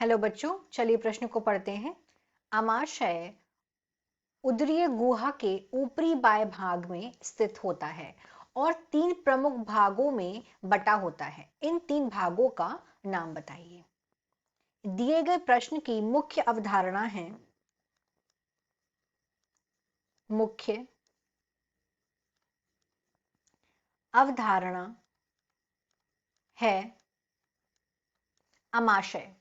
Hello बच्चों, चलिए प्रश्न को पढ़ते हैं। आमाशय उदरीय गुहा के ऊपरी बाएं भाग में स्थित होता है और 3 प्रमुख भागों में बटा होता है। इन 3 भागों का नाम बताइए। दिए गए प्रश्न की मुख्य अवधारणा है मुख्य अवधारणा है आमाशय।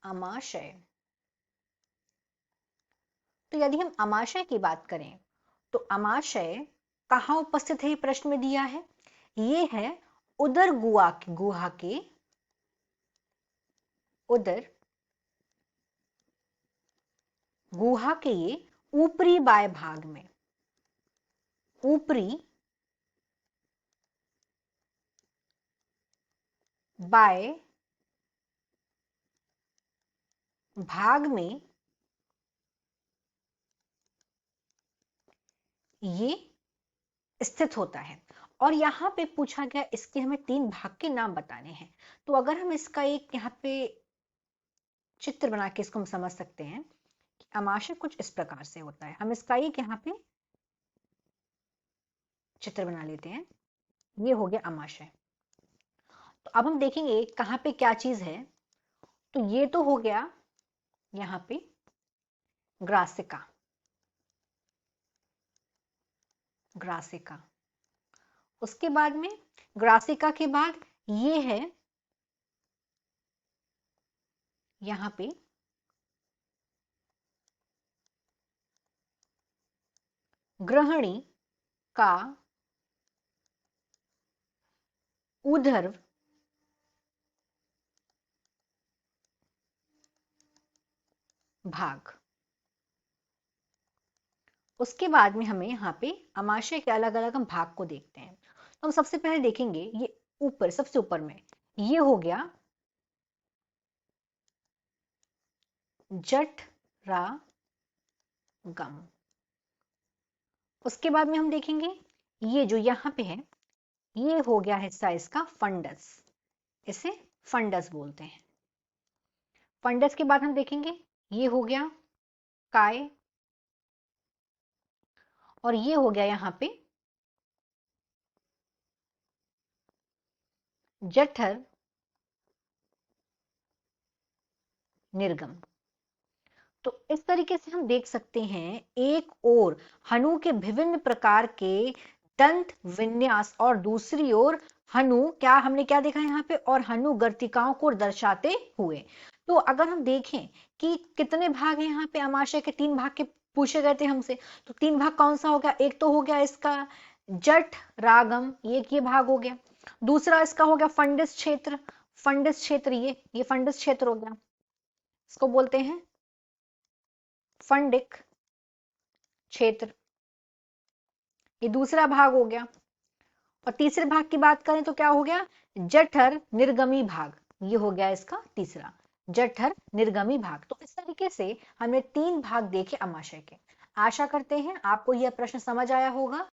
आमाशय। तो यदि हम आमाशय की बात करें तो आमाशय कहाँ उपस्थित है, ये प्रश्न में दिया है। ये है उदर गुहा के उदर गुहा के ये ऊपरी बाएं भाग में, ऊपरी बाएं भाग में ये स्थित होता है। और यहां पे पूछा गया इसके हमें 3 भाग के नाम बताने हैं। तो अगर हम इसका एक यहाँ पे चित्र बना के इसको हम समझ सकते हैं कि आमाशय कुछ इस प्रकार से होता है। हम इसका एक यहाँ पे चित्र बना लेते हैं। ये हो गया आमाशय। तो अब हम देखेंगे कहाँ पे क्या चीज है। तो ये तो हो गया यहाँ पे ग्रासिका। ग्रासिका। उसके बाद में ग्रासिका के बाद ये है यहाँ पे ग्रहणी का ऊर्ध्व भाग। उसके बाद में हमें यहाँ पे आमाशय के अलग अलग हम भाग को देखते हैं। तो हम सबसे पहले देखेंगे ये ऊपर, सबसे ऊपर में ये हो गया जठरागम। उसके बाद में हम देखेंगे ये जो यहाँ पे है ये हो गया हिस्सा इसका फंडस। इसे फंडस बोलते हैं। फंडस के बाद हम देखेंगे ये हो गया काय। और ये हो गया यहाँ पे जठर निर्गम। तो इस तरीके से हम देख सकते हैं एक ओर हनु के विभिन्न प्रकार के दंत विन्यास और दूसरी ओर हनु हमने क्या देखा यहाँ पे, और हनु गर्तिकाओं को दर्शाते हुए। तो अगर हम देखें कि कितने भाग हैं यहाँ पे, आमाशय के 3 भाग के पूछे गए थे हमसे। तो 3 भाग कौन सा हो गया, एक तो हो गया इसका जठ रागम, ये भाग हो गया। दूसरा इसका हो गया फंडस क्षेत्र। फंडस क्षेत्र ये फंडस क्षेत्र हो गया, इसको बोलते हैं फंडिक क्षेत्र। ये दूसरा भाग हो गया। और तीसरे भाग की बात करें तो क्या हो गया, जठर निर्गमी भाग। ये हो गया इसका तीसरा जठर निर्गमी भाग। तो इस तरीके से हमने 3 भाग देखे आमाशय के। आशा करते हैं आपको यह प्रश्न समझ आया होगा।